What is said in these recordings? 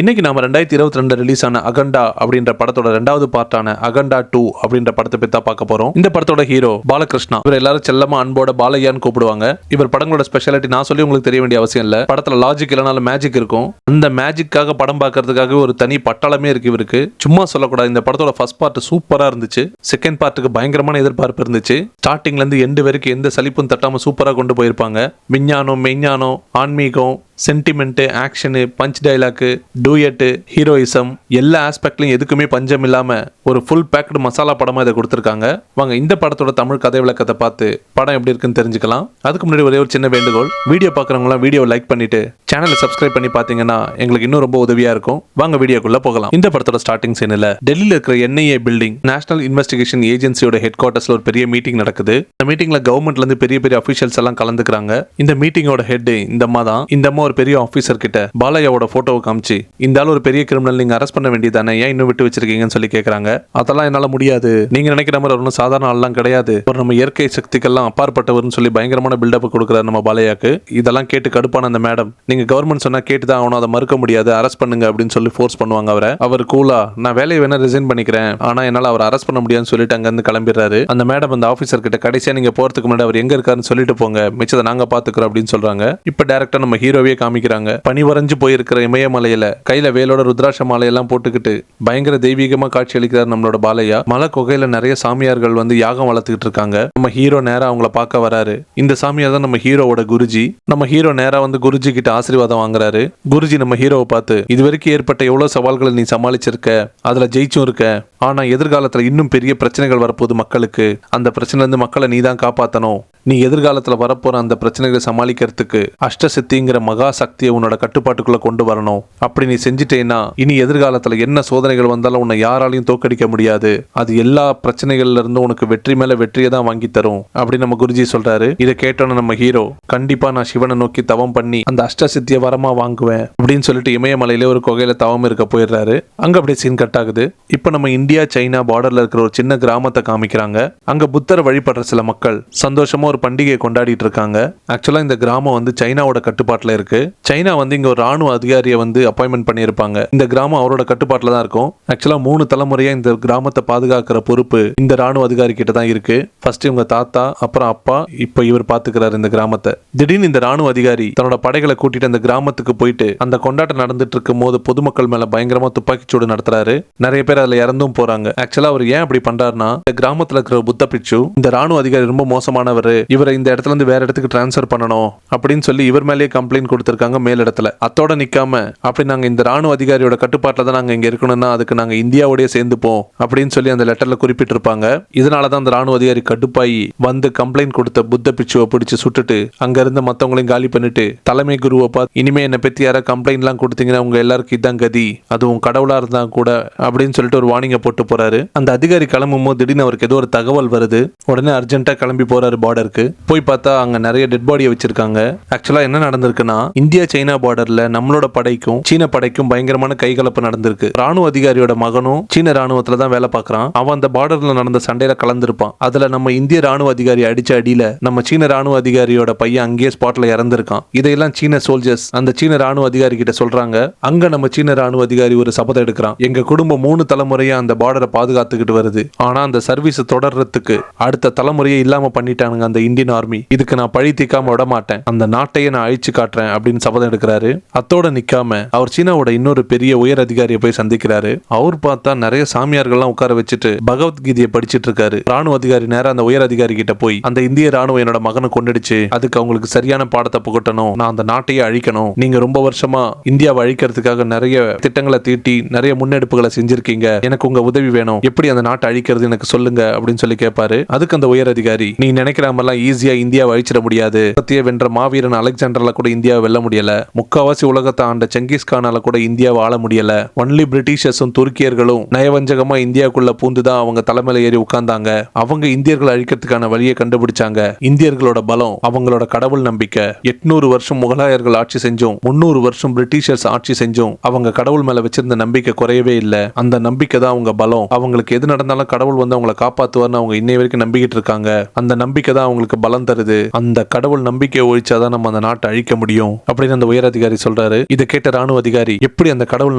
இன்னைக்கு நாம 2022 ரிலீஸ் ஆன அகண்டா அப்படின்ற படத்தோட ரெண்டாவது பார்ட்டான அகண்டா 2 அப்படின்ற படத்தை பத்தி தான் பார்க்க போறோம். இந்த படத்தோட ஹீரோ பாலகிருஷ்ணா. இவர் எல்லாரும் செல்லமா அன்போட பாலையான்னு கூப்பிடுவாங்க. இவர் படங்களோட ஸ்பெஷாலிட்டி நான் சொல்லி உங்களுக்கு தெரிய வேண்டிய அவசியம் இல்ல. படத்துல லாஜிக் இல்லனாலும் மேஜிக் இருக்கும். அந்த மேஜிக்காக படம் பார்க்கறதுக்காக ஒரு தனி பட்டாளமே இருக்கு இவருக்கு. சும்மா சொல்லக்கூடாது. இந்த படத்தோட ஃபர்ஸ்ட் பார்ட் சூப்பரா இருந்துச்சு. செகண்ட் பார்ட்டுக்கு பயங்கரமான எதிர்பார்ப்பு இருந்துச்சு. ஸ்டார்டிங்ல இருந்து எண்டு வரைக்கும் எந்த சலிப்பும் தட்டாம சூப்பரா கொண்டு போயிருப்பாங்க. விஞ்ஞானம், மெய்ஞானம், ஆன்மீகம், sentiment, action, punch dialogue, duet, ஹீரோயிசம் எல்லா ஆஸ்பெக்ட்லையும் எதுக்குமே பஞ்சம் இல்லாம ஒரு ஃபுல் பேக்டு மசாலா படமா இதை கொடுத்துருக்காங்க. வாங்க இந்த படத்தோட தமிழ் கதை விளக்கத்தை பார்த்து படம் எப்படி இருக்குன்னு தெரிஞ்சுக்கலாம். அதுக்கு முன்னாடி ஒரே ஒரு சின்ன வேண்டுகோள், வீடியோ பார்க்குறவங்களாம் வீடியோ லைக் பண்ணிட்டு சேனலை சப்ஸ்கிரைப் பண்ணி பார்த்தீங்கன்னா எங்களுக்கு இன்னும் ரொம்ப உதவியா இருக்கும். வாங்க வீடியோக்குள்ள போகலாம். இந்த படத்தோட ஸ்டார்டிங் சீனில் டெல்லியில் இருக்கிற NIA பில்டிங், நேஷனல் இன்வெஸ்டிகேஷன் ஏஜென்சியோட ஹெட் குவார்ட்டர்ஸ்ல ஒரு பெரிய மீட்டிங் நடக்குது. இந்த மீட்டிங்ல கவர்மெண்ட்ல இருந்து பெரிய பெரிய அபிஷியல்ஸ் எல்லாம் கலந்துக்கிறாங்க. இந்த மீட்டிங்கோட ஹெட் இந்த அம்மா தான். இந்த அம்மா ஒரு பெரிய ஆபீசர் கிட்ட பாலையாவோட போட்டோவை காமிச்சு, இந்த ஆள் ஒரு பெரிய கிரிமினல், நீங்க அரெஸ்ட் பண்ண வேண்டியதானே, ஏன் இன்னும் விட்டு வச்சிருக்கீங்கன்னு சொல்லி கேட்கறாங்க. அதெல்லாம் என்னால முடியாது, நீங்க நினைக்கிற மாதிரி ஒன்றும் சாதாரண ஆள்லாம் கிடையாது, ஒரு நம்ம இயற்கை சக்திக்கெல்லாம் அப்பாற்பட்டவர்னு சொல்லி பயங்கரமான பில்டப் கொடுக்குறாரு நம்ம பாலையாக்கு. இதெல்லாம் கேட்டு கடுப்பான அந்த மேடம், நீங்க கவர்மெண்ட் சொன்னா கேட்டுதான் ஆகணும், அதை மறுக்க முடியாது, அரெஸ்ட் பண்ணுங்க அப்படின்னு சொல்லி ஃபோர்ஸ் பண்ணுவாங்க அவரை. அவர் கூலா, நான் வேலையை வேணா ரிசைன் பண்ணிக்கிறேன், ஆனா என்னால அவர் அரெஸ்ட் பண்ண முடியாதுன்னு சொல்லிட்டு அங்க இருந்து கிளம்பிடுறாரு. அந்த மேடம் அந்த ஆபீசர் கிட்ட, கடைசியா நீங்க போறதுக்கு முன்னாடி அவர் எங்க இருக்காருன்னு சொல்லிட்டு போங்க, மிச்சத்தை நாங்க பாத்துக்கிறோம் அப்படின்னு சொல்றாங்க. இப்ப டைரக்டா நம்ம ஹீரோவே காமிக்கிறாங்க. பனி வரைஞ்சு போயிருக்கிற இமயமலையில கையில வேலோட ருத்ராட்ச மாலையெல்லாம் போட்டுக்கிட்டு பயங்கர தெய்வீகமா காட்சி அளிக்கிறார் நம்மளோட பாலையா. மலை குகையில நிறைய சாமியார்கள் வந்து யாகம் வளர்த்துக்கிட்டு இருக்காங்க. நம்ம ஹீரோ நேரா அவங்கள பார்க்க வராரு. இந்த சாமியார் தான் நம்ம ஹீரோவோட குருஜி. நம்ம ஹீரோ நேரா வந்து குருஜி கிட்ட ஆசீர்வாதம் வாங்குறாரு. குருஜி நம்ம ஹீரோவை பார்த்து, இதுவரைக்கும் ஏற்பட்ட எவ்வளவு சவால்களை நீ சமாளிச்சிருக்க, அதுல ஜெயிச்சும் இருக்க, ஆனா எதிர்காலத்துல இன்னும் பெரிய பிரச்சனைகள் வரப்போகுது மக்களுக்கு, அந்த பிரச்சனை இருந்து மக்களை நீ தான் காப்பாற்றணும், நீ எதிர்காலத்துல வரப்போற அந்த பிரச்சனைகளை சமாளிக்கிறதுக்கு அஷ்டசித்திங்கிற மகா சக்தியை உன்னோட கட்டுப்பாட்டுக்குள்ள கொண்டு வரணும். அப்படி நீ செஞ்சுட்டேன்னா இனி எதிர்காலத்துல என்ன சோதனைகள் வந்தாலும் உன்னை யாராலையும் தோக்கடிக்க முடியாது, அது எல்லா பிரச்சனைகள்ல இருந்து உனக்கு வெற்றி மேல வெற்றியை தான் வாங்கி தரும் அப்படி நம்ம குருஜி சொல்றாரு. இதை கேட்டோன்னு நம்ம ஹீரோ, கண்டிப்பா நான் சிவனை நோக்கி தவம் பண்ணி அந்த அஷ்டசித்தியை வரமா வாங்குவேன் அப்படின்னு சொல்லிட்டு இமயமலையில ஒரு குகையில தவம் இருக்க போயிடுறாரு. அங்க அப்படியே சீன் கட் ஆகுது. இப்ப நம்ம இந்தியா சைனா பார்டர்ல இருக்கிற ஒரு சின்ன கிராமத்தை காமிக்கிறாங்க. அங்க புத்தரை வழிபடுற சில மக்கள் சந்தோஷமா ஒரு பண்டிகையை கொண்டாடிட்டு இருக்காங்க. ஆக்சுவலா இந்த கிராமம் வந்து சைனாவோட கட்டுப்பாட்டுல இருக்கு. சைனா வந்து இங்க ஒரு ராணுவ அதிகாரியை வந்து அப்பாயின்மெண்ட் பண்ணியிருப்பாங்க. இந்த கிராமம் அவரோட கட்டுப்பாட்டுல தான் இருக்கும். ஆக்சுவலா 3 தலைமுறையா இந்த கிராமத்தை பாதுகாக்கிற பொறுப்பு இந்த ராணுவ அதிகாரி கிட்ட தான் இருக்கு. ஃபர்ஸ்ட் இவங்க தாத்தா, அப்புறம் அப்பா, இப்ப இவர் பாத்துக்கிறாரு இந்த கிராமத்தை. திடீர்னு இந்த ராணுவ அதிகாரி தன்னோட படைகளை கூட்டிட்டு அந்த கிராமத்துக்கு போயிட்டு அந்த கொண்டாட்டம் நடந்துட்டு இருக்கும் போது பொதுமக்கள் மேல பயங்கரமா துப்பாக்கிச்சூடு நடத்துறாரு. நிறைய பேர் அதுல இறந்தும் போறாங்க. ஆக்சுவலா அவர் ஏன் அப்படி பண்றாருன்னா, இந்த கிராமத்துல இருக்கிற புத்த பிட்சு இந்த ராணுவ அதிகாரி ரொம்ப மோசமானவர், இவரை இந்த இடத்துல இருந்து வேற இடத்துக்கு டிரான்ஸ்பர் பண்ணணும் அப்படின்னு சொல்லி இவர் மேலேயே கம்ப்ளைண்ட் கொடுத்திருக்காங்க மேல் இடத்துல. அத்தோட நிக்காம, அப்படி நாங்க இந்த ராணுவ அதிகாரியோட கட்டுப்பாட்டுல தான் நாங்க இங்க இருக்கணும்னா அதுக்கு நாங்க இந்தியாவோடய சேர்ந்துப்போம் அப்படின்னு சொல்லி அந்த லெட்டர்ல குறிப்பிட்டிருப்பாங்க. இதனாலதான் அந்த ராணுவ அதிகாரி கடுப்பாயி வந்து கம்ப்ளைண்ட் கொடுத்த புத்த பிட்சுவை பிடிச்சு சுட்டுட்டு அங்க இருந்த மத்தவங்களையும் காலி பண்ணிட்டு தலைமை குருவை பார்த்து, இனிமே என்னை பத்தி யாரா கம்ப்ளைண்ட் எல்லாம் கொடுத்தீங்கன்னா உங்க எல்லாருக்கும் இதான் கதி, அதுவும் கடவுளா இருந்தா கூட அப்படின்னு சொல்லிட்டு ஒரு வார்னிங்க போட்டு போறாரு. அந்த அதிகாரி கிளம்பும் போது திடீர்னு அவருக்கு ஏதோ ஒரு தகவல் வருது. உடனே அர்ஜென்ட்டா கிளம்பி போறாரு பார்டருக்கு. போய் பார்த்தா அங்க நிறைய டெட் பாடியை வச்சிருக்காங்க. ஆக்சுவலா என்ன நடந்திருக்குன்னா, இந்தியா சைனா பார்டர்ல நம்மளோட படைக்கும் சீன படைக்கும் பயங்கரமான கைகலப்பு நடந்திருக்கு. ராணுவ அதிகாரியோட மகனும் சீன ராணுவத்துல தான் வேலை பார்க்கறான். அவன் அந்த பார்டர்ல நடந்த சண்டையில கலந்திருப்பான். அதுல நம்ம இந்திய ராணுவ அதிகாரி அடிச்ச அடியில நம்ம சீன ராணுவ அதிகாரியோட பையன் அங்கேயே ஸ்பாட்ல இறந்திருக்கான். இதையெல்லாம் சீன சோல்ஜர்ஸ் அந்த சீன ராணுவ அதிகாரி கிட்ட சொல்றாங்க. அங்க நம்ம சீன ராணுவ அதிகாரி ஒரு சபதம் எடுக்கிறான். எங்க குடும்பம் 3 தலைமுறையா அந்த பார்டரை பாதுகாத்துக்கிட்டு வருது, ஆனா அந்த சர்வீஸ் தொடர்றதுக்கு அடுத்த தலைமுறையே இல்லாம பண்ணிட்டானுங்க அந்த இந்தியன் ஆர்மி, இதுக்கு நான் பழி தீக்காம விட மாட்டேன், அந்த நாட்டையே நான் அழிச்சு காட்டுறேன் அப்படின்னு சபதம் எடுக்கிறாரு. அத்தோட நிக்காம அவர் சீனாவோட இன்னொரு பெரிய உயர் அதிகாரியை போய் சந்திக்கிறாரு. அவர் பார்த்தா நிறைய சாமியார்கள்லாம் உட்கார வச்சுட்டு பகவத்கீதையை படிச்சிட்டு இருக்காரு. ராணுவ அதிகாரி நேரம் அந்த உயர் அதிகாரி கிட்ட போய், அந்த இந்திய ராணுவம் என்னோட மகனை கொண்டுடுச்சு, அதுக்கு அவங்களுக்கு சரியான பாடத்தை புகட்டணும், நான் அந்த நாட்டையே அழிக்கணும், நீங்க ரொம்ப வருஷமா இந்தியாவை அழிக்கிறதுக்காக நிறைய திட்டங்களை தீட்டி நிறைய முன்னெடுப்புகளை செஞ்சிருக்கீங்க, எனக்கு உங்க உதவி வேணும், எப்படி அந்த நாட்டை அழிக்கிறது எனக்கு சொல்லுங்க அப்படின்னு சொல்லி கேட்பாரு. அதுக்கு அந்த உயர் அதிகாரி, நீ நினைக்கிற மாதிரிலாம் ஈஸியா இந்தியாவை அழிச்சிட முடியாது, வென்ற மாவீரன் அலெக்சாண்டர்ல கூட இந்தியாவை வெல்ல முடியல, முக்காவாசி உலகத்தை ஆண்ட செங்கிஸ்கானால கூட இந்தியாவை ஆள முடியல, ஒன்லி பிரிட்டிஷர்ஸும் துருக்கியர்களும் நயவஞ்சகமா இந்தியாவுக்குள்ள பூந்துதான் அவங்க தலைமையில ஏறி உட்கார்ந்தாங்க, அவங்க இந்தியர்களை அழிக்கிறதுக்கான வழியை கண்டுபிடிச்சாங்க, இந்தியர்களோட பலம் அவங்களோட கடவுள் நம்பிக்கை, 800 வருஷம் முகலாயர்கள் ஆட்சி செஞ்சோம், 300 வருஷம் பிரிட்டிஷர்ஸ் ஆட்சி செஞ்சோம், அவங்க கடவுள் மேல வச்சிருந்த நம்பிக்கை குறையவே இல்லை, அந்த நம்பிக்கை தான் அவங்க பலம், அவங்களுக்கு எது நடந்தாலும் கடவுள் வந்து அவங்களை காப்பாத்துவார்னு அவங்க இன்னை வரைக்கும் நம்பிக்கிட்டு இருக்காங்க, அந்த நம்பிக்கை தான் அவங்களுக்கு பலம் தருது. அந்த கடவுள் நம்பிக்கையை ஒழிச்சாதான் நம்ம அந்த நாட்டை அழிக்க முடியும் அப்படின்னு அந்த உயர் அதிகாரி சொல்றாரு. இதை கேட்ட ராணுவ அதிகாரி, எப்படி அந்த கடவுள்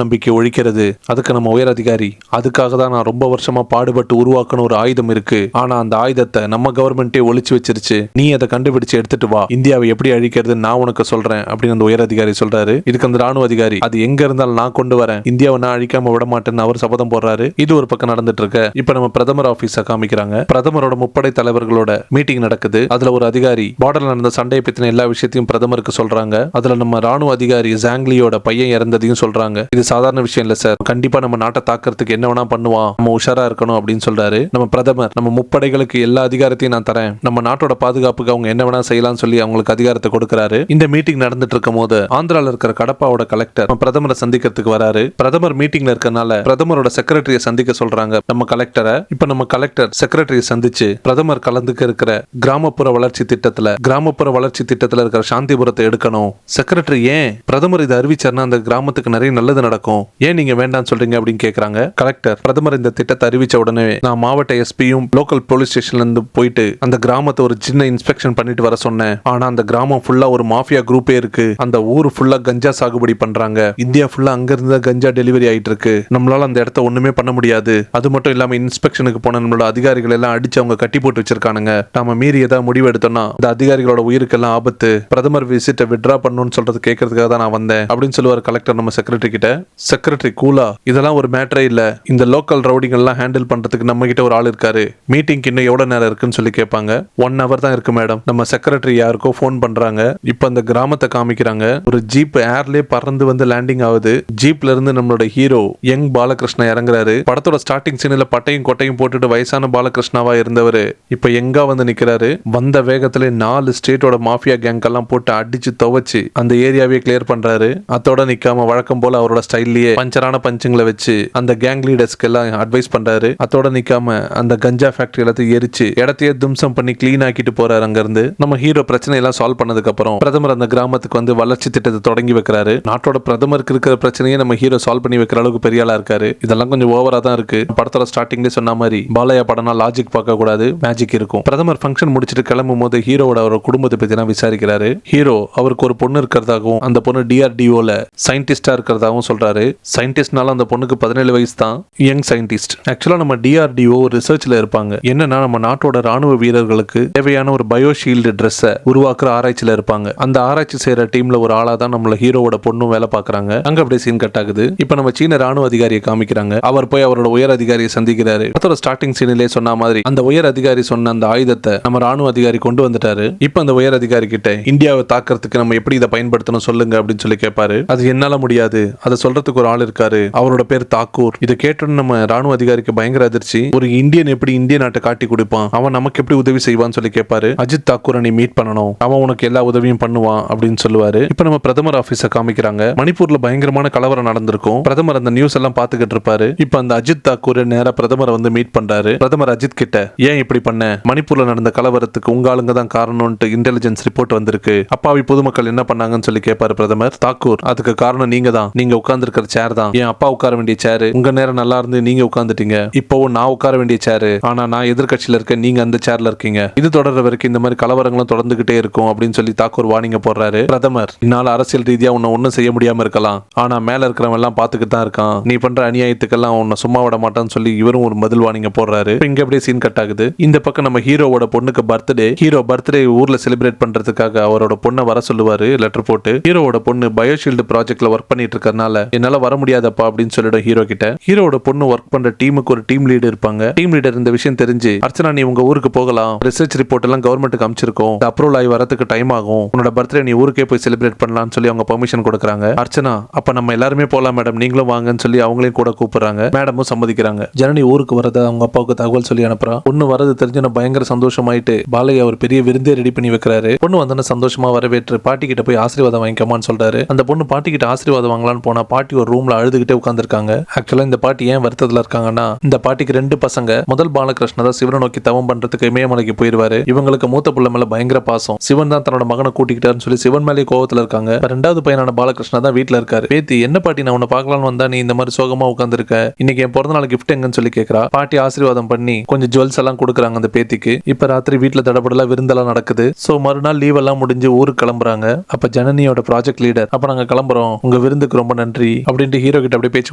நம்பிக்கையை ஒழிக்கிறது? அதுக்கு நம்ம உயர் அதிகாரி, அதுக்காக தான் நான் ரொம்ப வருஷமா பாடுபட்டு உருவாக்கணும் ஒரு ஆயுதம் இருக்கு. ஆனா அந்த ஆயுதத்தை நம்ம கவர்மெண்டே ஒழிச்சு வச்சிருச்சு. நீ அதை கண்டுபிடிச்சு எடுத்துட்டு வா. இந்தியாவை எப்படி அழிக்கிறது நான் உனக்கு சொல்றேன் அப்படின்னு அந்த உயர் அதிகாரி சொல்றாரு. இதுக்கு அந்த ராணுவ அதிகாரி, அது எங்க இருந்தாலும் நான் கொண்டு வரேன், இந்தியாவை நான் அழிக்காம விட மாட்டேன்னு அவர் சபதம் போடுறாரு. இது ஒரு பக்கம் நடந்துட்டு இருக்க, இப்ப நம்ம பிரதமர் ஆபீஸ காமிக்கிறாங்க. பிரதமரோட முப்படை தலைவர்களோட மீட்டிங் நடக்குது. அதுல ஒரு அதிகாரி பார்டர்ல நடந்த சண்டையை பத்தின எல்லா விஷயத்தையும் பிரதமருக்கு சொல்றாங்க. அதுல நம்ம ராணுவ அதிகாரி ஜாங்லியோட பையன் இறந்ததையும் சொல்றாங்க. இது சாதாரண விஷயம் இல்ல சார், கண்டிப்பா நம்ம நாட்டை தாக்கிறதுக்கு என்ன வேணா பண்ணுவான், நம்ம உஷாரா இருக்கணும் அப்படின்னு சொல்றாரு. நம்ம பிரதமர், நம்ம முப்படைகளுக்கு எல்லா அதிகாரத்தையும் நான் தரேன், நம்ம நாட்டோட பாதுகாப்புக்கு அவங்க என்ன வேணா செய்யலாம்னு சொல்லி அவங்களுக்கு அதிகாரத்தை கொடுக்கிறாரு. இந்த மீட்டிங் நடந்துட்டு இருக்கும் போது ஆந்திரால இருக்கிற கடப்பாவோட கலெக்டர் நம்ம பிரதமரை சந்திக்கிறதுக்கு வராரு. பிரதமர் மீட்டிங்ல இருக்கனால பிரதமரோட செக்ரட்டரியை சந்திக்க சொல்றாங்க நம்ம கலெக்டரை. இப்ப நம்ம கலெக்டர் செக்ரட்டரியை சந்திச்சு பிரதமர் கலந்துக்க இருக்கிற கிராமப்புற வளர்ச்சி திட்டத்துல இருக்கிற சாந்திபுரத்தை எடுக்கணும். செக்ரட்டரி, ஏன் பிரதமர் இதை அறிவிச்சார்னா அந்த கிராமத்துக்கு நிறைய நல்லது நடக்கும், ஏன் நீங்க வேண்டாம்னு சொல்றீங்க அப்படின்னு கேக்குறாங்க. கலெக்டர், பிரதமர் இந்த திட்டத்தை அறிவிச்ச உடனே நான் மாவட்ட எஸ்பியும் லோக்கல் போலீஸ் ஸ்டேஷன்ல இருந்து போயிட்டு அந்த கிராமத்தை ஒரு சின்ன இன்ஸ்பெக்ஷன் பண்ணிட்டு வர சொன்னேன். ஆனா அந்த கிராமம் ஃபுல்லா ஒரு மாஃபியா குரூப்பே இருக்கு. அந்த ஊர் ஃபுல்லா கஞ்சா சாகுபடி பண்றாங்க. இந்தியா ஃபுல்லா அங்க இருந்து கஞ்சா டெலிவரி ஆயிட்டு இருக்கு. நம்மளால அந்த இடத்த ஒண்ணுமே பண்ண முடியாது. அது மட்டும் இல்லாம இன்ஸ்பெக்ஷனுக்கு போன நம்மளோட அதிகாரிகள் எல்லாம் அடிச்சு அவங்க கட்டி போட்டு வச்சிருக்கானுங்க. நாம மீறி ஏதாவது முடிவு எடுத்தோம்னா இந்த அதிகாரிகளோட உயிருக்கெல்லாம் ஆபத்து. பிரதமர் விசிட்டை வித்ட்ரா பண்ணணும்னு சொல்றது கேட்கறதுக்காக தான் நான் வந்தேன் அப்படின்னு சொல்லுவார் கலெக்டர் நம்ம செக்ரட்டரி கிட்ட. செக்ரட்டரி கூலா, இதெல்லாம் ஒரு மேட்டரே இல்ல, இந்த லோக்கல் ரவுடிங் எல்லாம் ஹேண்டில் பண்றதுக்கு நம்ம கிட்ட ஒரு ஆள் இருக்காரு, மீட்டிங்க்கு இன்னும் எவ்வளவு நேரம் இருக்குன்னு சொல்லி கேட்பாங்க. 1 hour தான் இருக்கு மேடம். நம்ம செக்ரட்டரி யாருக்கோ போன் பண்றாங்க. இப்ப அந்த கிராமத்தை காமிக்கிறாங்க. ஒரு ஜீப் ஏர்லயே பறந்து வந்து லேண்டிங் ஆகுது. ஜீப்ல இருந்து நம்மளோட ஹீரோ யங் பாலகிருஷ்ணா இறங்குறாரு. படத்தோட ஸ்டார்டிங் சீன்ல பட்டையும் கொட்டையும் போட்டுட்டு வயசான பாலகிருஷ்ணாவா இருந்தவர் இப்ப எங்கா வந்து நிக்கிறாரு. வந்த வேகத்துல 4 ஸ்டேட்டோட மாஃபியா கேங் எல்லாம் போட்டு அடிச்சு துவச்சு அந்த ஏரியாவே கிளியர் பண்றாரு. அதோட நிக்காம வழக்கம் போல அவரோட ஸ்டைல்லயே பஞ்சரான பஞ்சுங்களை வச்சு அந்த கேங் லீடர்ஸ்க்கு எல்லாம் அட்வைஸ் பண்றாரு. அதோட நிக்காம அந்த கஞ்சா ஃபேக்டரி எல்லாத்தையும் எரிச்சு இடத்தையே தும்சம் பண்ணி கிளீன் ஆக்கிட்டு போறாரு. அங்க இருந்து நம்ம ஹீரோ பிரச்சனை எல்லாம் சால்வ் பண்ணதுக்கு அப்புறம் பிரதமர் அந்த கிராமத்துக்கு வந்து வளர்ச்சி திட்டத்தை தொடங்கி வைக்கிறாரு. நாட்டோட பிரதமருக்கு இருக்கிற பிரச்சனையே நம்ம ஹீரோ சால்வ் பண்ணி வைக்கிற அளவுக்கு பெரிய ஆளா இருக்காரு. இதெல்லாம் கொஞ்சம் ஓவரா தான் இருக்கு. படத்தோட ஸ்டார்டிங்ல சொன்ன மாதிரி பாலையா படம்னா லாஜிக் பார்க்க கூடாது, மேஜிக் இருக்கும். பிரதமர் ஃபங்க்ஷன் முடிச்சிட்டு கிளம்பும் போது ஹீரோவோட அவரோட குடும்பத்தை பத்தி எல்லாம் விசாரிக்கிறாரு. ஹீரோ அவருக்கு ஒரு பொண்ணு இருக்கிறதாகவும் அந்த பொண்ணு DRDOல சயின்டிஸ்டா இருக்கிறதாகவும் சொல்றாரு. சயின்டிஸ்ட்னால அந்த பொண்ணுக்கு 17 வயசு தான், யங் சயின்டிஸ்ட். ஆக்சுவலா நம்ம DRDO ரிசர்ச்ல இருப்பாங்க. என்னன்னா நம்ம நாட்டோட ராணுவ வீரர்களுக்கு தேவையான ஒரு பயோஷீல்டு ட்ரெஸ்ஸை உருவாக்குற ஆராய்ச்சியில இருப்பாங்க. அந்த ஆராய்ச்சி செய்யற டீம்ல ஒரு ஆளா தான் நம்மள ஹீரோவோட பொண்ணும் வேலை பார்க்கறாங்க. அங்க அப்படியே சீன் கட் ஆகுது. இப்ப நம்ம சீன ராணுவ அதிகாரியை காமிக்கிறாங்க. அவர் போய் அவரோட உயர் அதிகாரியை சந்திக்கிறாரு. அதோட ஸ்டார்டிங் சீனிலே சொன்ன மாதிரி அந்த உயர் அதிகாரி சொன்ன அந்த ஆயுதத்தை நம்ம ராணுவ அதிகாரி கொண்டு வந்துட்டாரு. இப்ப அந்த உயர் அதிகாரி கிட்ட இந்தியாவை தாக்குறதுக்கு நம்ம எப்படி இதை பயன்படுத்தணும் சொல்லுங்க அப்படின்னு சொல்லி கேட்பாரு. அது என்னால முடியாது, அதை சொல்றதுக்கு ஒரு ஆள் இருக்காரு, அவரோட பேர் தாக்கூர். இதை கேட்டோன்னு நம்ம ராணுவ அதிகாரிக்கு பயங்கர அதிர்ச்சி. ஒரு இந்தியன் எப்படி இந்திய நாட்டை காட்டி கொடுப்பான், அவன் நமக்கு எப்படி உதவி செய்வான்னு சொல்லி கேட்பாரு. அஜித் தாக்கூரை நீ மீட் பண்ணணும், அவன் உனக்கு எல்லா உதவியும் பண்ணுவான் அப்படின்னு சொல்லுவாரு. இப்ப நம்ம பிரதமர் ஆபீஸ காமிக்கிறாங்க. மணிப்பூர்ல பயங்கரமான கலவரம் நடந்திருக்கும். பிரதமர் அந்த நியூஸ் எல்லாம் பாத்துக்கிட்டு இருப்பாரு. இப்ப அந்த அஜித் தாக்கூர் நேரா பிரதமரை வந்து மீட் பண்றாரு. பிரதமர் அஜித் கிட்ட, ஏன் இப்படி பண்ண, மணிப்பூர்ல நடந்த கலவரத்துக்கு உங்க ஆளுங்க தான் காரணம்னு இன்டெலிஜென்ஸ் ரிப்போர்ட் வந்திருக்கு, அப்பாவி பொதுமக்கள் என்ன பண்ணாங்கன்னு சொல்லி கேட்பாரு பிரதமர். தாக்கூர், அதுக்கு காரணம் நீங்க தான், நீங்க உட்கார்ந்து இருக்கிற சேர் தான், என் அப்பா உட்கார வேண்டிய சேரு, உங்க நேரம் நல்லா இருந்து நீங்க உட்கார்ந்துட்டீங்க, இப்போவும் நான் உட்கார வேண்டிய சேரு, ஆனா நான் எதிர்கட்சியில இருக்க, நீங்க அந்த சேர்ல இருக்கீங்க, இது தொடர்ற வரைக்கும் இந்த மாதிரி கலவரங்களும் தொடர்ந்துகிட்டே இருக்கும் அப்படின்னு சொல்லி தாக்கூர் வார்னிங்க போடுறாரு. பிரதமர், என்னால அரசியல் ரீதியா உன்னை ஒன்னும் செய்ய முடியாம இருக்கலாம், ஆனா மேல இருக்கிறவன் எல்லாம் பாத்துக்கிட்டு தான் இருக்கான், நீ பண்ற அநியாயத்துக்கெல்லாம் உன்னை சும்மா விட மாட்டான்னு சொல்லி இவரும் ஒரு பதில் வார்னிங்க போடுறாரு. இங்க அப்படியே சீன் கட் ஆகுது. இந்த பக்கம் நம்ம ஹீரோவோட பொண்ணுக்கு பர்த்டே. ஹீரோ பர்த்டே ஊர்ல செலிப்ரேட் பண்றதுக்காக அவரோட பொண்ணை வர சொல்லுவாரு லெட்டர் போட்டு. ஹீரோவோட பொண்ணு பயோஷீல்டு ப்ராஜெக்ட்ல ஒர்க் பண்ணிட்டு இருக்கறனால என்னால வர முடியாதப்பா அப்படின்னு சொல்லிடும் ஹீரோ கிட்ட. ஹீரோவோட பொண்ணு ஒர்க் பண்ற டீமுக்கு ஒரு டீம் லீடர் இருப்பாங்க. டீம் லீடர் இந்த விஷயம் தெரிஞ்சு, அர்ச்சனா நீ உங்க ஊருக்கு போகலாம், ரிசர்ச் ரிப்போர்ட் எல்லாம் கவர்மெண்ட்டுக்கு அனுப்பிச்சிருக்கோம், அப்ரூவல் ஆகி வரதுக்கு டைம் ஆகும், உன்னோட பர்த்டே நீ ஊருக்கே போய் செலிப்ரேட் பண்ணலாம்னு சொல்லி அவங்க பெர்மிஷன் கொடுக்குறாங்க. அர்ச்சனா, அப்ப நம்ம எல்லாருமே போலாம் மேடம், நீங்களும் வாங்கன்னு சொல்லி அவங்களையும் கூட கூப்பிடுறாங்க. மேடமும் சம்மதிக்கிறாங்க. ஜனனி ஊருக்கு வரத அவங்க அப்பாவுக்கு தகவல் சொல்லி அனுப்புறா. பொண்ணு வரது தெரிஞ்சு பயங்கர சந்தோஷமாயிட்டு பாலையா ஒரு பெரிய விருந்தே ரெடி பண்ணி வைக்கிறாரு. பொண்ணு வந்தோன்னு சந்தோஷமா வரவேற்று பாட்டி கிட்ட போய் ஆசீர்வாதம் வாங்கிக்கமான்னு சொல்றாரு. அந்த பொண்ணு பாட்டி கிட்ட ஆசீர்வாதம் வாங்கலான்னு போனா பாட்டி ஒரு ரூம்ல அழுதுகிட்டே உட்கார்ந்துருக்காங்க. ஆக்சுவலா இந்த பாட்டி ஏன் வருத்தத்துல இருக்காங்கன்னா, இந்த பாட்டிக்கு 2 பசங்க. முதல் பாலகிருஷ்ண தான் சிவனை நோக்கி தவம் பண்றதுக்கு இமயமலைக்கு போயிருவாரு. இவங்களுக்கு மூத்த புள்ள மேல பயங்கர பாசம். சிவன் தான் தன்னோட மகனை கூட்டிக்கிட்டாருன்னு சொல்லி சிவன் மேலே கோவத்துல இருக்காங்க. 2வது பையனான பாலகிருஷ்ணா தான் வீட்டுல இருக்காரு. பேத்தி, என்ன பாட்டி நான் உன்னை பார்க்கலான்னு வந்தா நீ இந்த மாதிரி சோகமா உட்கார்ந்துருக்க, இன்னைக்கு என் பிறந்த நாள் கிஃப்ட் எங்கன்னு சொல்லி கேட்கறா. பாட்டி ஆசீர்வாதம் பண்ணி கொஞ்சம் ஜுவல்ஸ் எல்லாம் கொடுக்குறாங்க அந்த பேத்திக்கு. இப்ப ராத்திரி வீட்டுல தடபடலாம் விருந்தெல்லாம் நடக்குது. சோ மறுநாள் லீவ் எல்லாம் முடிஞ்சு ஊருக்கு கிளம்புறாங்க. அப்ப ஜனனியோட ப்ராஜெக்ட் லீடர், அப்ப நாங்க கிளம்புறோம், உங்க விருந்துக்கு ரொம்ப நன்றி அப்படின்ட்டு ஹீரோ கிட்ட அப்படியே பேச்சு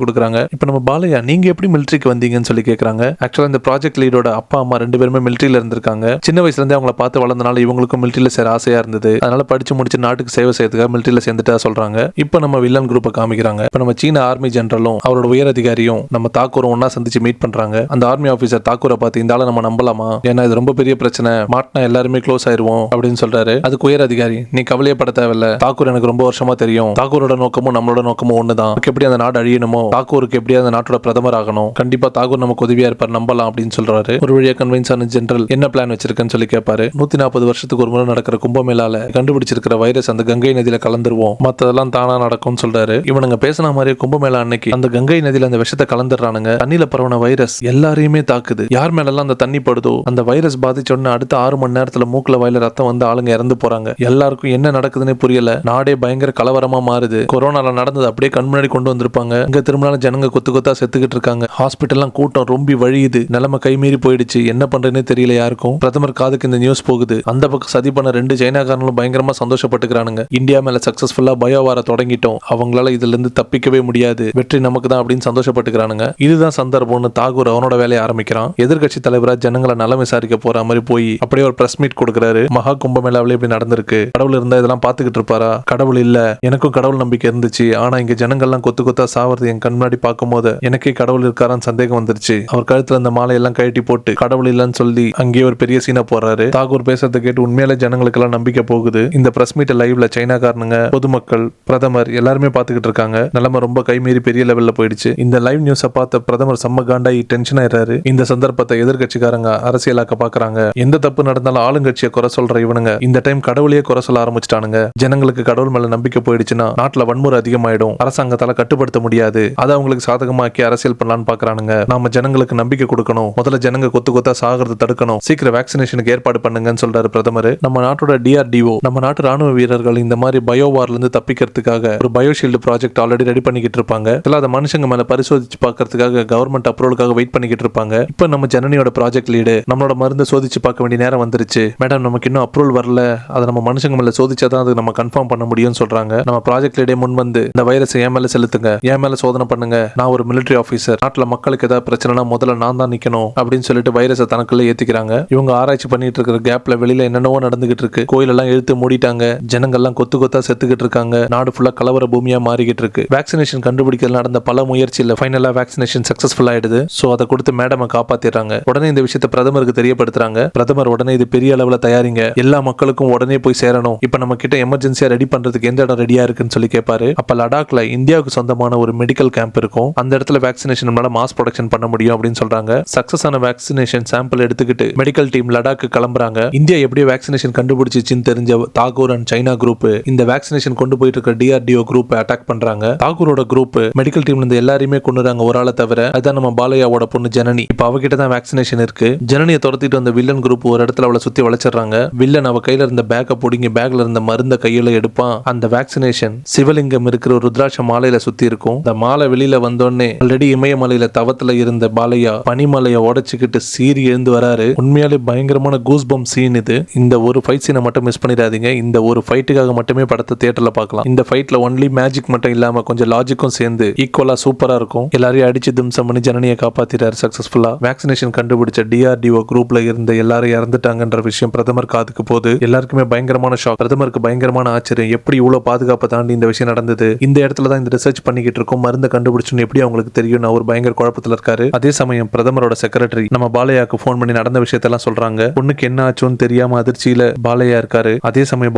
கொடுக்குறாங்க. இப்ப நம்ம பாலையா நீங்க எப்படி மிலிட்டரிக்கு வந்தீங்கன்னு சொல்லி கேக்குறாங்க. ஆக்சுவலா இந்த ப்ராஜெக்ட் லீடோட அப்பா அம்மா 2 பேருமே மிலிட்டரியில இருந்திருக்காங்க. சின்ன வயசுல இருந்தே அவங்கள பார்த்து வளர்ந்தனால இவங்களுக்கும் மிலிட்டரியில சேர ஆசையா இருந்தது. அதனால படிச்சு முடிச்சு நாட்டுக்கு சேவை செய்யறதுக்காக மிலிட்டரியில சேர்ந்துட்டா சொல்றாங்க. இப்ப நம்ம வில்லன் குரூப்பை காமிக்கிறாங்க. இப்ப நம்ம சீன ஆர்மி ஜெனரலும் அவரோட உயர் அதிகாரியும் நம்ம தாக்கூரும் ஒன்னா சந்திச்சு மீட் பண்றாங்க. அந்த ஆர்மி ஆபீசர் தாக்கூரை பார்த்து இந்த ஆளை நம்ம நம்பலாமா, ஏன்னா இது ரொம்ப பெரிய பிரச்சனை, மாட்டினா எல்லாருமே க்ளோஸ் ஆயிருவோம் அப்படின்னு சொல்றாரு. அதுக்கு உயர் அதிகாரி, நீ கவலையப்பட தேவையில்ல, தாக்கூர் எனக்கு ரொம்ப வருஷமா தெரியும், தாக்கூரோட நோக்கமும் நம்மளோட நோக்கமும் ஒண்ணுதான், எப்படி அந்த நாடு அழியணுமோ தாக்கூருக்கு எப்படி அந்த நாட்டோட பிரதமர் ஆகணும், கண்டிப்பா தாக்கூர் நமக்கு உதவியா இருப்பார், நம்பலாம் அப்படின்னு சொல்றாரு. ஒரு வழியா கன்வின்ஸ் ஆன ஜெனரல் என்ன பிளான் வச்சிருக்கேன்னு சொல்லி கேட்பாரு. 140 வருஷத்துக்கு ஒரு முறை நடக்கிற கும்பமேளால கண்டுபிடிச்சிருக்கிற வைரஸ் அந்த கங்கை நதியில கலந்துருவோம், மத்ததெல்லாம் தானா நடக்கும்னு சொல்றாரு. இவனுங்க பேசின மாதிரியே கும்பமேளா அன்னைக்கு அந்த கங்கை நதியில அந்த விஷத்தை கலந்துடுறானுங்க. தண்ணியில பரவன வைரஸ் எல்லாரையுமே தாக்குது. யார் மேலெல்லாம் அந்த தண்ணி படுதோ அந்த வைரஸ் பாதிச்ச உடனே அடுத்த 6 மணி நேரத்துல மூக்குல வாயில ரத்தம் வந்து ஆளுங்க இறந்து போறாங்க. எல்லாருக்கும் என்ன நடக்குதுன்னு புரியல. நாடே பயங்கர கலவரமா மாறுது. கொரோனால நடந்தது அப்படியே கண் முன்னாடி கொண்டு வந்திருப்பாங்க. இங்க திரும்பினாலும் ஜனங்க கொத்து கொத்தா செத்துக்கிட்டு இருக்காங்க. ஹாஸ்பிட்டல்லாம் கூட்டம் ரொம்ப வழியுது. நிலைமை கைமீறி போயிடுச்சு. என்ன பண்றதுன்னு தெரியல யாருக்கும். பிரதமர் காதுக்கு இந்த நியூஸ் போகுது. அந்த பக்கம் சதி பண்ண 2 சைனாக்காரங்களும் பயங்கரமா சந்தோஷப்பட்டுக்கிறானுங்க. இந்தியா மேல சக்சஸ்ஃபுல்லா பயோவார தொடங்கிட்டோம், அவங்களால இதுல இருந்து தப்பிக்கவே முடியாது, வெற்றி நமக்கு தான் அப்படின்னு சந்தோஷப்பட்டுக்கிறானுங்க. இதுதான் சந்தர்ப்பம்னு தாகூர் அவனோட வேலையை ஆரம்பிக்கிறான். எதிர்கட்சி தலைவரா ஜனங்களை நலம் விசாரிக்க போற மாதிரி போய் அப்படியே ஒரு பிரஸ் மீட் கொடுக்குறாரு. மகா கும்பமேளாவில இப்படி நடந்திருக்கு, கடவுள் இருந்தா இதெல்லாம் பாத்துக்கிட்டு இருப்பாரா, கடவுள் இல்ல, எனக்கும் கடவுள் நம்பிக்கை இருந்துச்சு, ஆனா இங்க ஜனங்கள்லாம் கொத்து கொத்தா சாவறது என் கண் முன்னாடி பார்க்கும் போது எனக்கே கடவுள் இருக்காரான்னு சந்தேகம் வந்துருச்சு. அவர் கழுத்துல அந்த மாலை எல்லாம் கழட்டி போட்டு கடவுள் இல்லன்னு சொல்லி அங்கேயே ஒரு பெரிய சீனா போறாரு. தாகூர் பேசுறதை கேட்டு உண்மையிலே ஜனங்களுக்கு எல்லாம் நம்பிக்கை போகுது. இந்த பிரஸ் மீட் லைவ்ல சைனாக்காரனுங்க, பொதுமக்கள், பிரதமர் எல்லாருமே பாத்துக்கிட்டு இருக்காங்க. நிலைமை ரொம்ப கைமீறி பெரிய லெவல்ல போயிடுச்சு. இந்த லைவ் நியூஸை பார்த்த பிரதமர் செம்ம காண்டாயி டென்ஷன் ஆயிடுறாரு. இந்த சந்தர்ப்பத்தை எதிர்கட்சிக்காரங்க அரசியலாக்க பாக்குறாங்க. எந்த தப்பு நடந்தாலும் ஆளுங்கட்சியை குறை சொல்ற இவனுங்க இந்த டைம் கடவுளையே குறை சொல்ல ஆரம்பிச்சிட்டானுங்க. ஜனங்களுக்கு கடவுள் மேல நம்பிக்கை போயிடுச்சுன்னா நாட்டுல வன்முறை அதிகமாயிடும், அரசாங்கத்தால கட்டுப்படுத்த முடியாது, அதை அவங்களுக்கு சாதகமாக்கி அரசியல் பண்ணலான்னு பாக்குறானுங்க. நாம ஜனங்களுக்கு நம்பிக்கை கொடுக்கணும், முதல்ல ஜனங்க கொத்து கொத்தா சாகிறது தடுக்கணும், சீக்கிரம் வேக்சினேஷனுக்கு ஏற்பாடு பண்ணுங்கன்னு சொல்றாரு பிரதமர். நம்ம நாட்டோட DRDO, நம்ம நாட்டு ராணுவ வீரர்கள் இந்த மாதிரி பயோவார்ல இருந்து தப்பிக்கிறதுக்காக ஒரு பயோஷீல்டு ப்ராஜெக்ட் ஆல்ரெடி ரெடி பண்ணிக்கிட்டு இருப்பாங்க. அதை மனுஷங்க மேல பரிசோதிச்சு பார்க்கறதுக்காக கவர்மெண்ட் அப்ரூவலுக்காக வெயிட் பண்ணிக்கிட்டு இருப்பாங்க. இப்போ நம்ம ஜனனியோட ப்ராஜெக்ட் லீடு நம்மளோட மருந்து சோதிச்சு பார்க்க வேண்டிய நேரம் வந்துருச்சு மேடம், நமக்கு இன்னும் அப்ரூவல் வரல, அதை நம்ம மனுஷங்க மேல சோதிச்சாதான் அது நம்ம கன்ஃபார்ம் பண்ண முடியும்னு சொல்றாங்க. நம்ம ப்ராஜெக்ட் லீடே முன் வந்து இந்த வைரஸ் என் மேல செலுத்துங்க, என் மேல சோதனை பண்ணுங்க, நான் ஒரு மிலிட்டரி ஆபீசர், நாட்டுல மக்களுக்கு ஏதாவது பிரச்சனைனா முதல்ல நான் தான் நிக்கணும் அப்படின்னு சொல்லிட்டு வைரஸை தனக்குள்ள ஏத்திக்கிறாங்க. இவங்க ஆராய்ச்சி பண்ணிட்டு இருக்கிற கேப்ல வெளியில என்னென்னவோ நடந்துகிட்டு இருக்கு. கோயில் எல்லாம் இழுத்து மூடிட்டாங்க, ஜனங்கள்லாம் கொத்து கொத்தா செத்துக்கிட்டு இருக்காங்க, நாடு ஃபுல்லா கலவர பூமியா மாறிக்கிட்டு இருக்கு. வேக்சினேஷன் கண்டுபிடிக்கல நடந்த பல முயற்சியில ஃபைனலா வேக்சினேஷன் சக்சஸ்ஃபுல் ஆயிடுது. சோ அதை கொடுத்து மேடமை காப்பாத்திடுறாங்க. உடனே இந்த விஷயத்தை பிரதமருக்கு தெரியப்படுத்துறாங்க. பிரதமர் உடனே இது பெரிய அளவுல தயாரிங்க, எல்லா மக்களுக்கும் உடனே போய் சேரணும், இப்ப நம்ம கிட்ட எமர்ஜென்சியா ரெடி பண்றதுக்கு எந்த இடம் ரெடியா இருக்குன்னு சொல்லி கேட்பாரு. அப்ப லடாக்ல இந்தியாவுக்கு சொந்தமான ஒரு மெடிக்கல் கேம்ப் இருக்கும், அந்த இடத்துல வேக்சினேஷன் மாஸ் ப்ரொடக்ஷன் பண்ண முடியும் அப்படின்னு சொல்றாங்க. சக்சஸ் ஆன வேக்சினேஷன் சாம்பிள் எடுத்துக்கிட்டு மெடிக்கல் டீம் லடாக்கு கிளம்புறாங்க. இந்தியா எப்படி வேக்சினேஷன் கண்டுபிடிச்சிச்சுன்னு தெரிஞ்ச தாகூர் அண்ட் சைனா குரூப் இந்த வேக்சினேஷன் கொண்டு போயிட்டு இருக்க DRDO குரூப் அட்டாக் பண்றாங்க. தாகூரோட குரூப் மெடிக்கல் டீம்ல இருந்து எல்லாரையுமே கொண்டுறாங்க ஒரு ஆளை தவிர. அதான் நம்ம பாலையாவோட பொண்ணு ஜனனி. இப்ப அவகிட்ட தான் வேக்சினேஷன் இருக்கு. ஜனனியை துரத்திட்டு வந்த வில்லன் குரூப் ஒரு இடத்துல அவளை சுத்தி வளைச்சிடுறாங்க. வில்லன் அவ கையில இருந்த பேக்கை புடிங்கி பேக்ல இருந்த மருந்த கையில எடுப்பான். அந்த வேக்சினேஷன் சிவலிங்கம் இருக்கிற ஒரு ருத்ராட்ச மாலையில சுத்தி இருக்கும். அந்த மாலை வெளியில வந்தோடனே ஆல்ரெடி இமயமலையில தவத்துல இருந்த பாலையா பனிமலையை உடைச்சுக்கிட்டு சீறி எழுந்து வராரு. உண்மையாலே பயங்கரமான கூஸ் பம்ப் சீன் இது. இந்த ஒரு ஃபைட் சீனை மட்டும் மிஸ் பண்ணிடாதீங்க. இந்த ஒரு ஃபைட்டுக்காக மட்டுமே படத்தை தியேட்டர்ல பார்க்கலாம். இந்த ஃபைட்ல ஒன்லி மேஜிக் மட்டும் இல்லாம கொஞ்சம் லாஜிக்கும் சேர்ந்து ஈக்குவலா சூப்பரா இருக்கும். எல்லாரையும் அடிச்சு திம்சம் பண்ணி ஜனனியை காப்பாத்திட்டாரு சக்சஸ்ஃபுல்லா. வேக்சினேஷன் கண்டுபிடிச்ச DRDO குரூப்ல இருந்த எல்லாரும் இறந்துட்டாங்கன்ற விஷயம் பிரதமர் காதுக்கு போது. எல்லாருக்குமே பயங்கரமான ஷாக். பிரதமருக்கு பயங்கரமான ஆச்சரியம், எப்படி இவ்வளவு பாதுகாப்பை தாண்டி இந்த விஷயம் நடந்தது, இந்த இடத்துல தான் இந்த ரிசர்ச் பண்ணிக்கிட்டு இருக்கோம், மருந்து கண்டுபிடிச்சுன்னு எப்படி அவங்களுக்கு தெரியும், அவர் பயங்கர குழப்பத்துல இருக்காரு. அதே சமயம் பிரதமரோட செக்ரட்டரி நம்ம பாலையாக்கு போன் பண்ணி நடந்த விஷயத்தெல்லாம் சொல்றாங்க. பொண்ணுக்கு என்ன ஆச்சுன்னு தெரியாம அதிர்ச்சியில பாலையா இருக்காரு. அதே சமயம்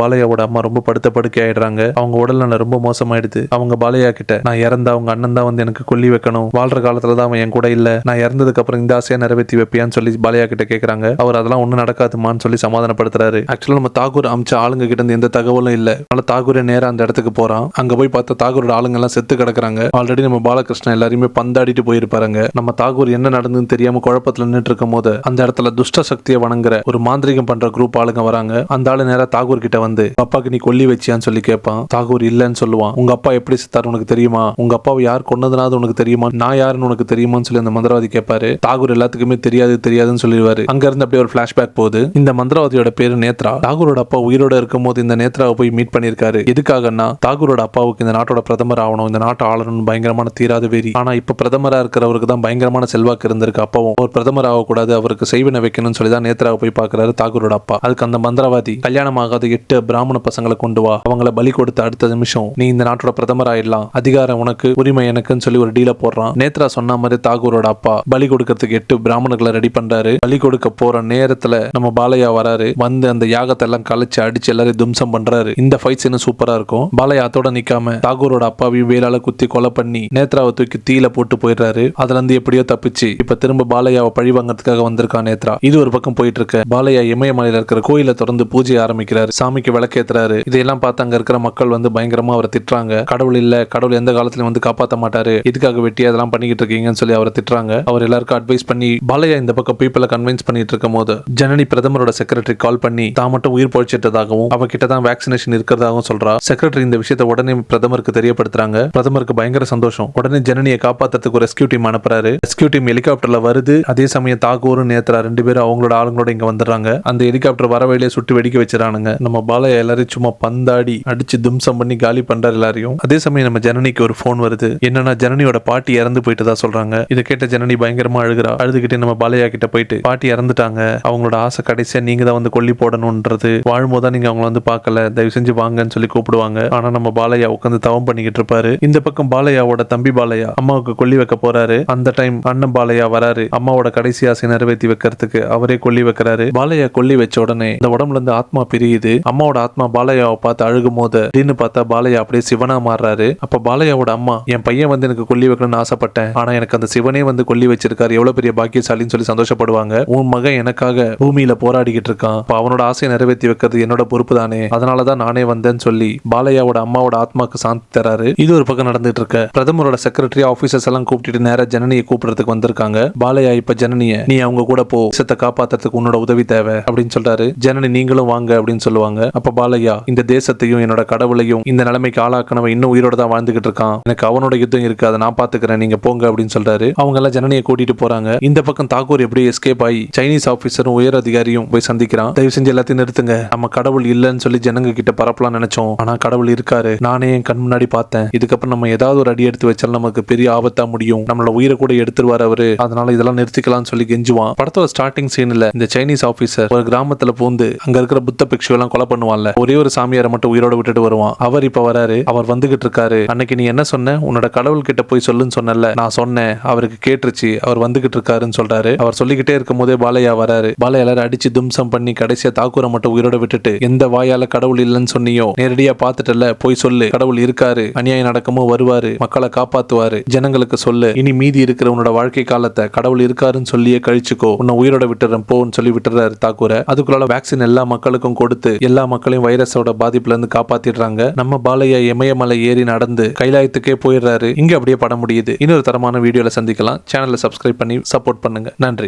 பாலையாவோட அம்மா ரொம்ப படுத்த படுக்கை ஆயிடுறாங்க. அவங்க உடல்நல ரொம்ப மோசமாயிடுது. அவங்க பாலையா கிட்ட நான் இறந்தா அவங்க அண்ணன் தான் வந்து எனக்கு கொல்லி வைக்கணும், வாழ்ற காலத்துல தான் அவன் என் கூட இல்ல, நான் இறந்ததுக்கு அப்புறம் இந்த ஆசையா நிறைவேற்றி வைப்பியான்னு சொல்லி பாலையா கிட்ட கேக்குறாங்க. அவர் அதெல்லாம் ஒண்ணு நடக்காதுமான்னு சொல்லி சமாதானப்படுத்துறாரு. ஆக்சுவலா நம்ம தாகூர் அமிச்ச ஆளுங்க கிட்ட இருந்து எந்த தகவலும் இல்ல. அதனால தாகூரே நேரா அந்த இடத்துக்கு போறான். அங்க போய் பார்த்தா தாகூரோட ஆளுங்க எல்லாம் செத்து கிடக்குறாங்க. ஆல்ரெடி நம்ம பாலகிருஷ்ணன் எல்லாருமே பந்தாடிட்டு போயிருப்பாருங்க. நம்ம தாகூர் என்ன நடந்துன்னு தெரியாம குழப்பத்துல நின்னுட்டு இருக்கும் போது அந்த இடத்துல துஷ்ட சக்தியை வணங்குற ஒரு மாந்திரிகம் பண்ற குரூப் ஆளுங்க வராங்க. அந்த ஆளு நேரா தாகூர் கிட்ட வந்து அப்பாக்கு நீ கொல்லி வச்சியான்னு சொல்லி கேட்பான். தாகூர் இல்லன்னு சொல்லுவான். உங்க அப்பா எப்படி செத்தாரு உனக்கு தெரியுமா, உங்க அப்பாவை யார் கொன்னதுனாது உனக்கு தெரியுமா, நான் யாருன்னு உனக்கு தெரியுமான்னு சொல்லி அந்த மந்திரவாதி கேட்பாரு. தாகூர் எல்லாத்துக்குமே தெரியாதுன்னு சொல்லிடுவாரு. அங்க இருந்து அப்படியே ஒரு பிளாஷ்பேக் பிளாஷ்பேக் போகுது. இந்த மந்திரவாதியோட பேரு நேத்ரா. தாகூரோட அப்பா உயிரோட இருக்கும் போது இந்த நேத்ராவை போய் மீட் பண்ணிருக்காரு. எதுக்காகன்னா தாகூரோட அப்பாவுக்கு இந்த நாட்டோட பிரதமர் ஆகணும், இந்த நாட்டை ஆளணும் பயங்கரமான தீராத வெறி. ஆனா இப்ப பிரதமரா இருக்கிறவருக்கு தான் பயங்கரமான செல்வாக்கு இருந்திருக்கு. அப்பவும் ஒரு பிரதமர் ஆகக்கூடாது, அவருக்கு செய்வினை வைக்கணும்னு சொல்லி தான் நேத்ராவை போய் பாக்குறாரு தாகூரோட அப்பா. அதுக்கு அந்த மந்திரவாதி கல்யாணம் ஆகாத 8 பிராமண பசங்களை கொண்டு வா, அவங்கள பலி கொடுத்த அடுத்த நிமிஷம் நீ இந்த நாட்டோட பிரதமர் ஆயிடலாம், அதிகாரம் உனக்கு உரிமை எனக்குன்னு சொல்லி ஒரு டீல போடுறான். நேத்ரா சொன்ன மாதிரி தாகூரோட அப்பா பலி கொடுக்கறதுக்கு 8 பிராமணர்களை ரெடி பண்றாரு. பலி கொடுக்க போற நேரத்துல நம்ம பாலையா வராரு. வந்து அந்த யாகத்தை எல்லாம் கழிச்சு அடிச்சு எல்லாரையும் தும்சம் பண்றாரு. இந்த ஃபைட் சீன் சூப்பரா இருக்கும். பாலையா அதோட நிக்காம தாகூரோட அப்பாவையும் வேலால குத்தி கொலை பண்ணி நேத்ராவை தூக்கி தீல போட்டு போயிடுறாரு. அதுல இருந்து எப்படியோ தப்பிச்சு இப்ப திரும்ப பாலையாவை பழி வாங்கறதுக்காக வந்திருக்கான் நேத்ரா. இது ஒரு பக்கம் போயிட்டு இருக்க பாலையா இமயமலையில இருக்கிற கோயில திறந்து பூஜை ஆரம்பிக்கிறாரு. சாமிக்கு விளக்கேத்துறாரு. இதையெல்லாம் பார்த்து அங்க இருக்கிற மக்கள் வந்து பயங்கரமா அவரை திட்டுறாங்க. கடவுள் இல்ல, கடவுள் எந்த காலத்திலும் வந்து காப்பாற்ற மாட்டாரு, இதுக்காக வெட்டி அதெல்லாம் பண்ணிக்கிட்டு இருக்கீங்கன்னு சொல்லி அவரை திட்டுறாங்க. அவர் எல்லாருக்கும் அட்வைஸ் பண்ணி பாலையா இந்த பக்கம் பீப்பிளை கன்வின்ஸ் பண்ணிட்டு இருக்கும் போது ஜனனி பிரதமரோட செக்ரட்டரி கால் பண்ணி தான் மட்டும் உயிர் பொழைச்சிட்டதாகவும் அவகிட்ட தான் வேக்சினேஷன் இருக்கிறதாகவும் சொல்றா. செக்ரட்டரி இந்த விஷயத்தை உடனே பிரதமருக்கு தெரியப்படுத்துறாங்க. பிரதமருக்கு பயங்கர சந்தோஷம். உடனே ஜனனியை காப்பாத்துறதுக்கு ஒரு ரெஸ்கியூ டீம் அனுப்புறாரு. ரெஸ்கியூ டீம் ஹெலிகாப்டர்ல வருது. அதே சமயம் தாகூர் நேத்ரா 2 பேரும் அவங்களோட ஆளுங்களோட இங்க வந்துடுறாங்க. அந்த ஹெலிகாப்டர் வர வழியிலே சுட்டு வெடிக்க வச்சிடறானுங்க. நம்ம பாலையா எல்லாரையும் சும்மா பந்தாடி அடிச்சு தும்சம் பண்ணி காலி பண்றாரு எல்லாரையும். அதே சமயம் நம்ம ஜனனிக்கு ஒரு போன் வருது. என்னன்னா ஜனனியோட பாட்டி இறந்து போயிட்டதா சொல்றாங்க. இதை கேட்ட ஜனனி பயங்கரமா அழுகிறா. அழுதுகிட்டு நம்ம பாலையா கிட்ட போயிட்டு பாட்டி இறந்துட்டாங்க, அவங்களோட ஆசை கடைசியா நீங்க தான் வந்து கொல்லி போடணும்ன்றது, வாழும்போதான் நீங்க அவங்கள வந்து பார்க்கல, தயவு செஞ்சு வாங்கன்னு சொல்லி கூப்பிடுவாங்க. ஆனா நம்ம பாலையா உட்காந்து தவம் பண்ணிக்கிட்டு இருப்பாரு. இந்த பக்கம் பாலையாவோட தம்பி பாலையா அம்மாவுக்கு கொல்லி வைக்க போறாரு. அந்த டைம் அண்ணன் பாலையா வராரு. அம்மாவோட கடைசி ஆசை நிறைவேற்றி வைக்கிறதுக்கு அவரே கொல்லி வைக்கிறாரு. பாலையா கொல்லி வச்ச உடனே இந்த உடம்புல இருந்து ஆத்மா பிரியுது. அம்மாவோட ஆத்மா பாலையாவை பார்த்து அழுகும் போது திடீர்னு பார்த்தா பாலையா அப்படியே சிவனா மாறுறாரு. அப்ப பாலையாவோட அம்மா, என் பையன் வந்து எனக்கு கொல்லி வைக்கணும்னு ஆசைப்பட்டேன், ஆனா எனக்கு அந்த சிவனே வந்து கொல்லி வச்சிருக்காரு, எவ்வளவு பெரிய பாக்கியசாலின்னு சொல்லி சந்தோஷப்படுவாங்க. உன் மகன் எனக்காக பூமியில போராடிக்கிட்டு இருக்கான், அவனோட ஆசையை நிறைவேற்றி வைக்கிறது என்னோட பொறுப்பு தானே, அதனாலதான் நானே வந்தேன்னு சொல்லி பாலையாவோட அம்மாவோட ஆத்மாக்கு சாந்தி தராரு. இது ஒரு பக்கம் நடந்துட்டு இருக்க பிரதமரோட செக்ரட்டரி ஆபீசர்ஸ் எல்லாம் கூப்பிட்டு நேர ஜனனியை கூப்பிடுறதுக்கு வந்திருக்காங்க. பாலையா இப்ப ஜனனிய நீ அவங்க கூட போ, தேசத்தை காப்பாத்துறதுக்கு உன்னோட உதவி தேவை அப்படின்னு சொல்றாரு. ஜனனி நீங்களும் வாங்க அப்படின்னு சொல்லுவாங்க. அப்ப பாலையா, இந்த தேசத்தையும் என்னோட கடவுளையும் இந்த நிலைமைக்கு ஆளாக்கணவன் இன்னும் உயிரோட தான் வாழ்ந்துகிட்டு இருக்கான், எனக்கு அவனோட யுத்தம் இருக்கு, அதை நான் பாத்துக்கிறேன், நீங்க போங்க அப்படின்னு சொல்றாரு. அவங்க எல்லாம் ஜனனியை கூட்டிட்டு போறாங்க. இந்த பக்கம் தாக்கூர் எப்படி எஸ்கேப் ஆகி சைனீஸ் ஆபீசரும் உயர் அதிகாரியும் போய் சந்திக்கிறான். தயவு செஞ்சு எல்லாத்தையும் நிறுத்துங்க, நம்ம கடவுள் இல்லன்னு சொல்லி ஜனங்க கிட்ட பரப்பலாம் நினைச்சோம், ஆனா கடவுள் இருக்காரு, நானே என் கண் முன்னாடி பார்த்தேன், இதுக்கப்புறம் நம்ம ஏதாவது ஒரு அடி எடுத்து வச்சாலும் நமக்கு பெரிய ஆபத்தா முடியும், நம்மளோட உயிரை கூட எடுத்துருவாரு அவரு, அதனால இதெல்லாம் நிறுத்திக்கலாம்னு சொல்லி கெஞ்சுவான். படத்தோட ஸ்டார்டிங் சீன்ல இந்த சைனீஸ் ஆபீசர் ஒரு கிராமத்துல பூந்து அங்க இருக்கிற புத்த பிக்ஷு எல்லாம் கொலை பண்ணுவான்ல, ஒரே ஒரு சாமியாரை மட்டும் உயிரோட விட்டுட்டு வருவான். அவர் இப்ப வராரு. அவர் வந்துகிட்டு இருக்காரு. அன்னைக்கு நீ என்ன சொன்ன, உன்னோட கடவுள் கிட்ட போய் சொல்லுன்னு சொன்னல, நான் சொன்னேன், அவருக்கு கேட்டுருச்சு, அவர் வந்துகிட்டு இருக்காருன்னு சொல்றாரு. அவர் சொல்லிக்கிட்டே இருக்கும் போதே பாலையா வராரு. பாலையா எல்லாரும் அடிச்சு தும்சம் பண்ணி கடைசியா தாக்கூரை மட்டும் உயிரோட விட்டுட்டு, எந்த வாயால கடவுள் இல்லைன்னு சொன்னியோ நேரடியா பாத்துட்டல, போய் சொல்லு, கடவுள் இருக்காரு, அநியாயம் நடக்குமோ வருவாரு, மக்களை காப்பாத்துவாரு, ஜனங்களுக்கு சொல்லு, இனி மீதி இருக்கிற உன்னோட வாழ்க்கை காலத்தை கடவுள் இருக்காருன்னு சொல்லியே கழிச்சுக்கோ, உன்னை உயிரோட விட்டுறேன் போன்னு சொல்லி விட்டுறாரு தாக்கூரை. அதுக்குள்ள வேக்சின் எல்லா மக்களுக்கும் கொடுத்து எல்லா மக்களையும் வைரஸோட பாதிப்புல இருந்து காப்பாத்திடுறாங்க. நம்ம பாலையா இமயமலை ஏறி நடந்து கைலாயத்துக்கே போயிடுறாரு. இங்க அப்படியே படம் முடியுது. இன்னொரு தரமான வீடியோல சந்திக்கலாம். சேனலை சப்ஸ்கிரைப் பண்ணி சப்போர்ட் பண்ணுங்க. நன்றி.